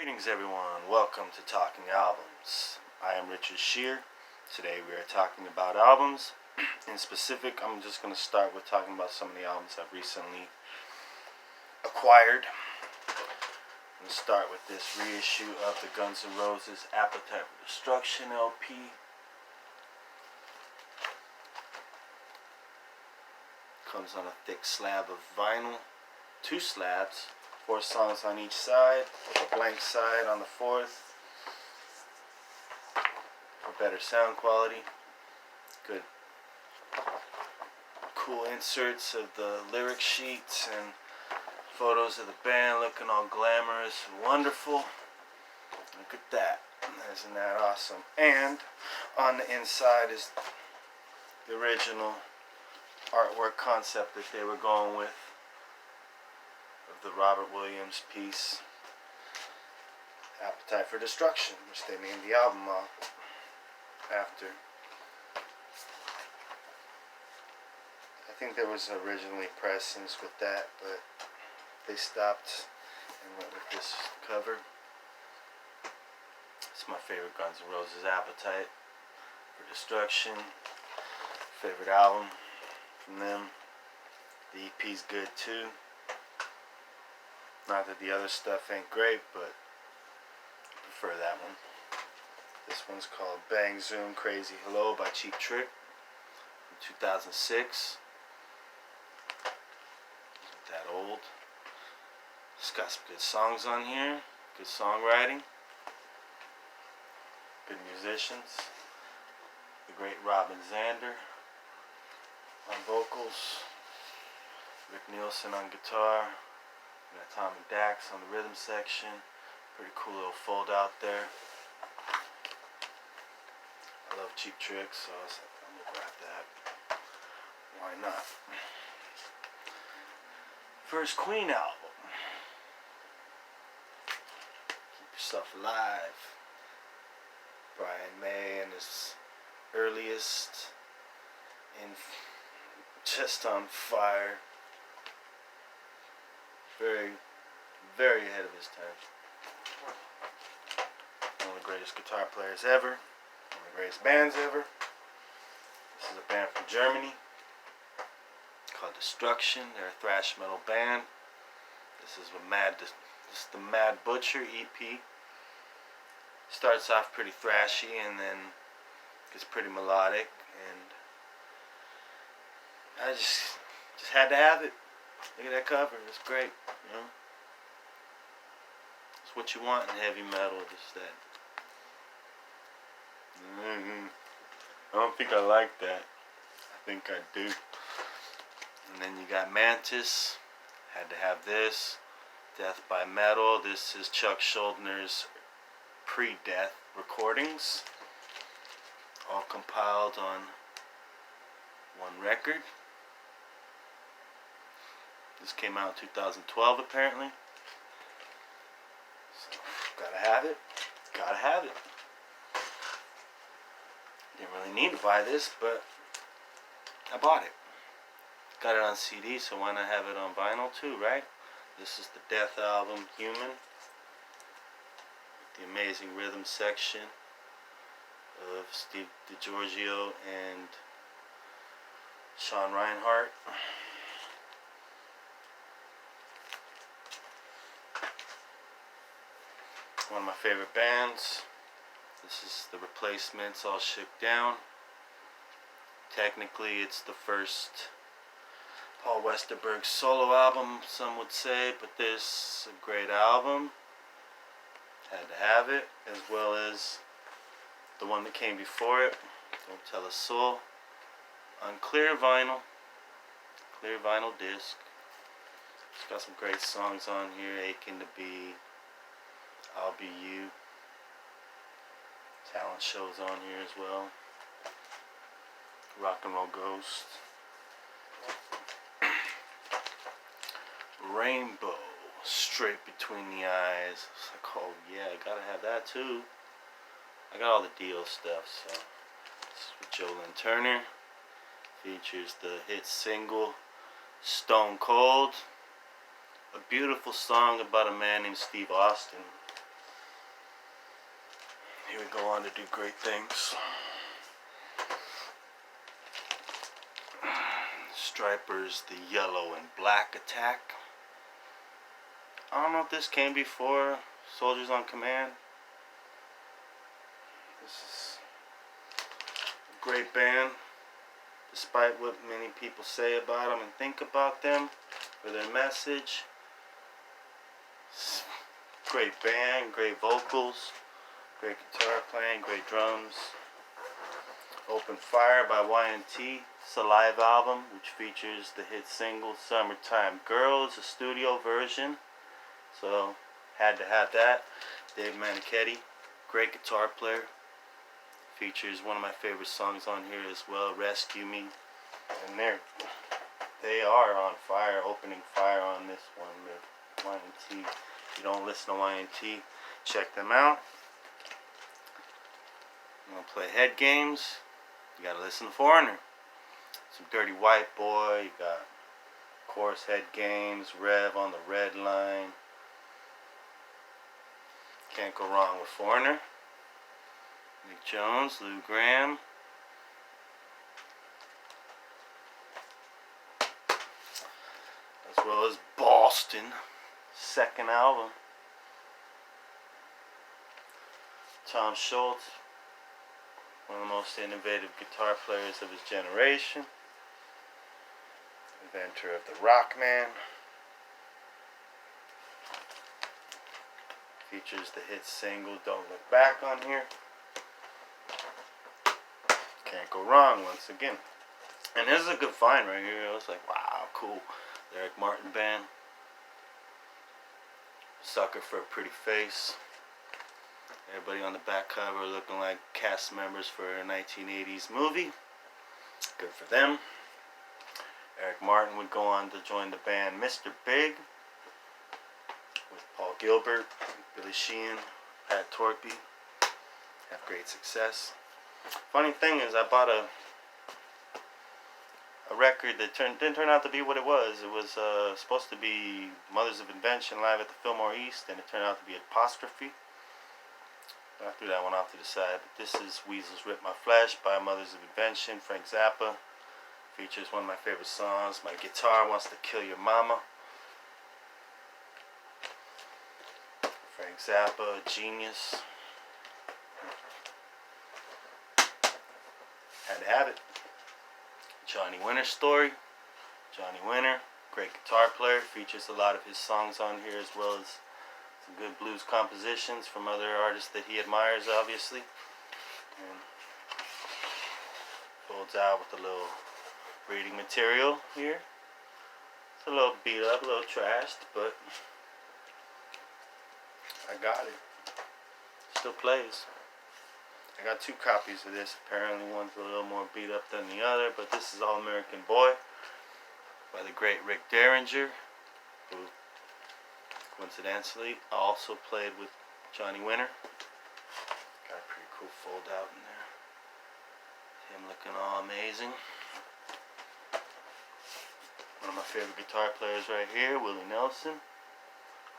Greetings everyone, welcome to Talking Albums. I am Richard Schierer. Today we are talking about albums. In specific, I'm just going to start with talking about some of the albums I've recently acquired. I'm going to start with this reissue of the Guns N' Roses Appetite for Destruction LP. Comes on a thick slab of vinyl, 2 slabs. 4 songs on each side, with a blank side on the 4th for better sound quality. Good, cool inserts of the lyric sheets and photos of the band looking all glamorous and wonderful. Look at that. Isn't that awesome? And on the inside is the original artwork concept that they were going with, the Robert Williams piece, Appetite for Destruction, which they named the album after. I think there was originally pressings with that, but they stopped and went with this cover. It's my favorite Guns N' Roses Appetite for Destruction. Favorite album from them. The EP's good too. Not that the other stuff ain't great, but I prefer that one. This one's called Bang Zoom Crazy Hello by Cheap Trick from 2006. Isn't that old? It's got some good songs on here, good songwriting, good musicians. The great Robin Zander on vocals, Rick Nielsen on guitar. We got Tommy Dax on the rhythm section. Pretty cool little fold out there. I love Cheap Trick, so I was like, I'm gonna grab that. Why not? First Queen album. Keep Yourself Alive. Brian May and his earliest in just on fire. Very, very ahead of his time. One of the greatest guitar players ever. One of the greatest bands ever. This is a band from Germany called Destruction. They're a thrash metal band. This is the Mad Butcher EP. Starts off pretty thrashy and then gets pretty melodic, and I just had to have it. Look at that cover, it's great, you know. It's what you want in heavy metal, just that. I don't think I like that. I think I do. And then you got Mantis, had to have this. Death by Metal, this is Chuck Schuldner's pre-death recordings, all compiled on one record. This came out in 2012 apparently. So, gotta have it. Gotta have it. Didn't really need to buy this, but I bought it. Got it on CD, so why not have it on vinyl too, right? This is the Death album, Human. The amazing rhythm section of Steve DiGiorgio and Sean Reinhart. One of my favorite bands. This is The Replacements, All Shook Down. Technically it's the first Paul Westerberg solo album, some would say, but this is a great album. Had to have it, as well as the one that came before it, Don't Tell a Soul, on clear vinyl disc. It's got some great songs on here, Aching to Be, I'll Be You. Talent shows on here as well. Rock and Roll Ghost. Rainbow, Straight Between the Eyes. It's like, oh yeah, I gotta have that too. I got all the Dio stuff, so this is with Joe Lynn Turner. Features the hit single Stone Cold. A beautiful song about a man named Steve Austin he would go on to do great things. Striper's The Yellow and Black Attack. I don't know if this came before Soldiers on Command. This is a great band, despite what many people say about them and think about them for their message. Great band, great vocals, great guitar playing, great drums. Open Fire by Y&T. It's a live album which features the hit single Summertime Girl. It's a studio version, so had to have that. Dave Manichetti, great guitar player. Features one of my favorite songs on here as well, Rescue Me. And they are on fire, opening fire on this one with Y&T. If you don't listen to Y&T, check them out. You want to play head games? You gotta listen to Foreigner. Some Dirty White Boy. You got, of course, Head Games, Rev on the Red Line. Can't go wrong with Foreigner. Nick Jones, Lou Gramm. As well as Boston, second album. Tom Schultz, one of the most innovative guitar players of his generation. Inventor of the Rockman. Features the hit single Don't Look Back on here. Can't go wrong once again. And this is a good find right here. I was like, wow, cool. The Eric Martin Band. Sucker for a Pretty Face. Everybody on the back cover looking like cast members for a 1980s movie. Good for them. Eric Martin would go on to join the band Mr. Big with Paul Gilbert, Billy Sheehan, Pat Torpey. Have great success. Funny thing is, I bought a record that didn't turn out to be what it was. It was supposed to be Mothers of Invention live at the Fillmore East, and it turned out to be Apostrophe. I threw that one off to the side. But this is Weasels Rip My Flesh by Mothers of Invention, Frank Zappa. Features one of my favorite songs, My Guitar Wants to Kill Your Mama. Frank Zappa, genius. Had to have it. Johnny Winter Story. Johnny Winter, great guitar player. Features a lot of his songs on here, as well as some good blues compositions from other artists that he admires, obviously. And folds out with a little reading material here. It's a little beat up, a little trashed, but I got it. Still plays. I got two copies of this. Apparently one's a little more beat up than the other, but this is All American Boy by the great Rick Derringer, who coincidentally also played with Johnny Winter. Got a pretty cool fold out in there. Him looking all amazing. One of my favorite guitar players right here, Willie Nelson.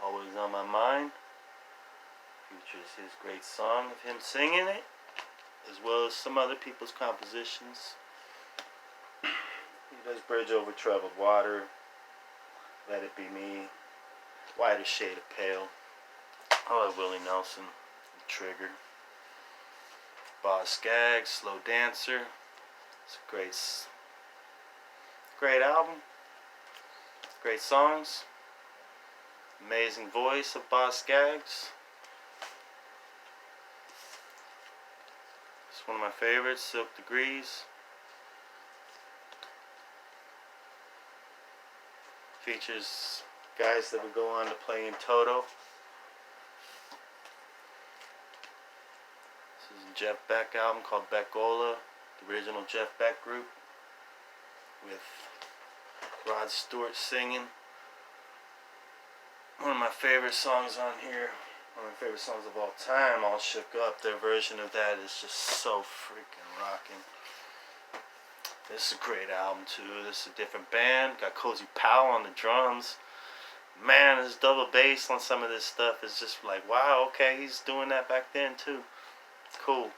Always on my mind. Features his great song of him singing it, as well as some other people's compositions. He does Bridge Over Troubled Water, Let It Be Me, Whiter Shade of Pale. I love Willie Nelson, Trigger. Boss Skaggs, Slow Dancer. It's a great album. Great songs. Amazing voice of Boss Skaggs. It's one of my favorites, Silk Degrees. Features guys that would go on to play in Toto. This is a Jeff Beck album called Beckola, the original Jeff Beck group, with Rod Stewart singing. One of my favorite songs on here, one of my favorite songs of all time, All Shook Up. Their version of that is just so freaking rocking. This is a great album too. This is a different band. Got Cozy Powell on the drums. Man, his double bass on some of this stuff is just like, wow, okay, he's doing that back then too. cool.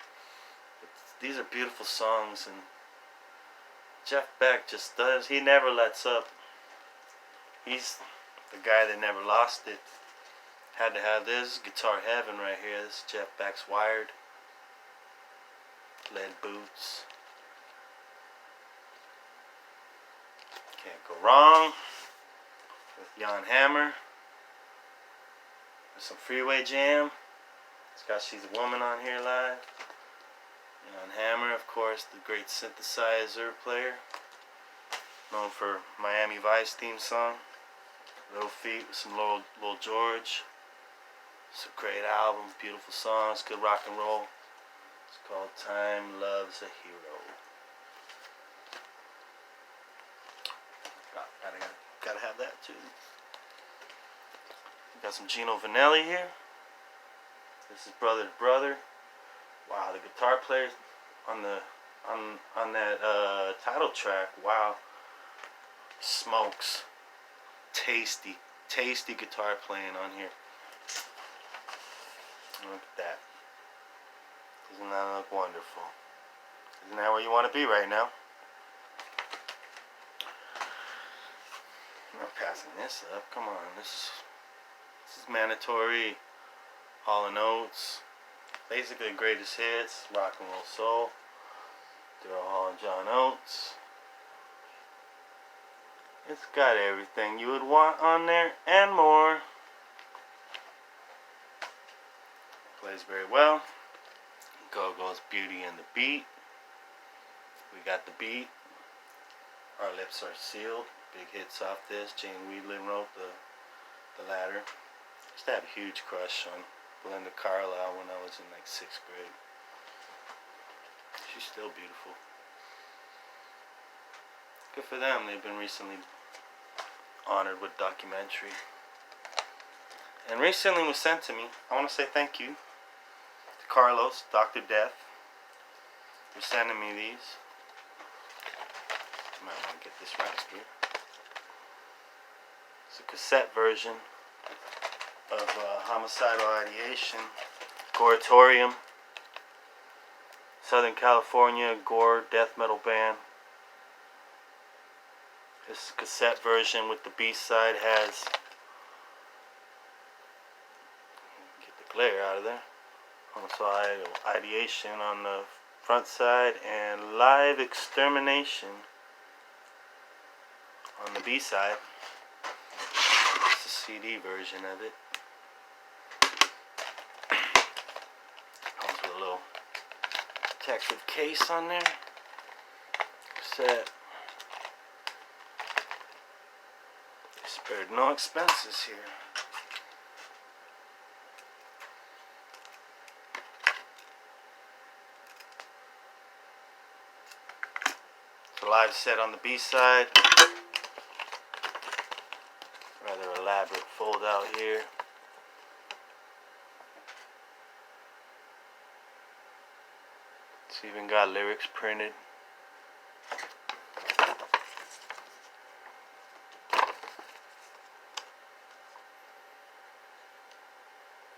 But these are beautiful songs, and Jeff Beck just does. He never lets up. He's the guy that never lost it. Had to have this guitar heaven right here. This is Jeff Beck's Wired. Lead boots. Can't go wrong with Jan Hammer. There's some Freeway Jam. It's got She's a Woman on here live. Jan Hammer, of course, the great synthesizer player, known for Miami Vice theme song. Little Feat with some Lil George. It's a great album, beautiful songs, good rock and roll. It's called Time Loves a Hero. Gotta have that too. Got some Gino Vanelli here. This is Brother to Brother. Wow, the guitar player on that title track. Wow, smokes. Tasty guitar playing on here. Look at that. Doesn't that look wonderful? Isn't that where you want to be right now? I'm not passing this up. Come on, this is mandatory. Hall & Oates, basically greatest hits, rock and roll soul. Daryl Hall and John Oates. It's got everything you would want on there and more. Plays very well. Go-Go's Beauty and the Beat. We got the beat. Our Lips Are Sealed. Big hits off this. Jane Wiedlin wrote the latter. Used to have a huge crush on Belinda Carlisle when I was in like 6th grade. She's still beautiful. Good for them. They've been recently honored with documentary. And recently was sent to me. I want to say thank you to Carlos, Dr. Death, for sending me these. Might want to get this right here. It's a cassette version of Homicidal Ideation, Goretorium, Southern California gore death metal band. This cassette version with the B-side has, get the glare out of there, Homicidal Ideation on the front side and Live Extermination on the B-side. It's the CD version of it. Comes with a little protective case on there. Cassette. Spared no expenses here. It's a live set on the B-side. Rather elaborate fold out here. It's even got lyrics printed.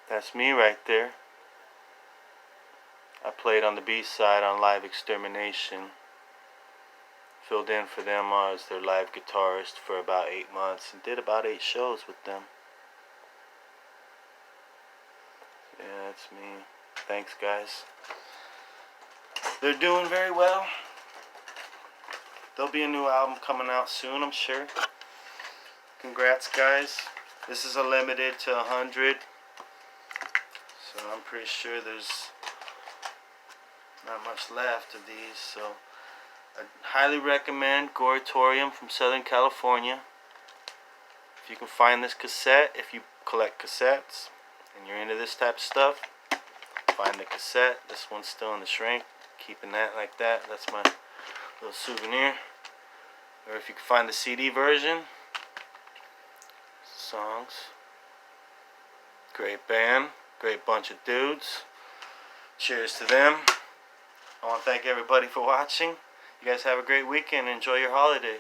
That's me right there. I played on the B-side on Live Extermination. Filled in for them as their live guitarist for about 8 months and did about 8 shows with them. Yeah, that's me. Thanks, guys. They're doing very well. There'll be a new album coming out soon, I'm sure. Congrats, guys. This is a limited to 100. So I'm pretty sure there's not much left of these. So I highly recommend Goretorium from Southern California. If you can find this cassette, if you collect cassettes and you're into this type of stuff, find the cassette. This one's still in the shrink. Keeping that like that. That's my little souvenir. Or if you can find the CD version. Songs. Great band. Great bunch of dudes. Cheers to them. I want to thank everybody for watching. You guys have a great weekend. Enjoy your holiday.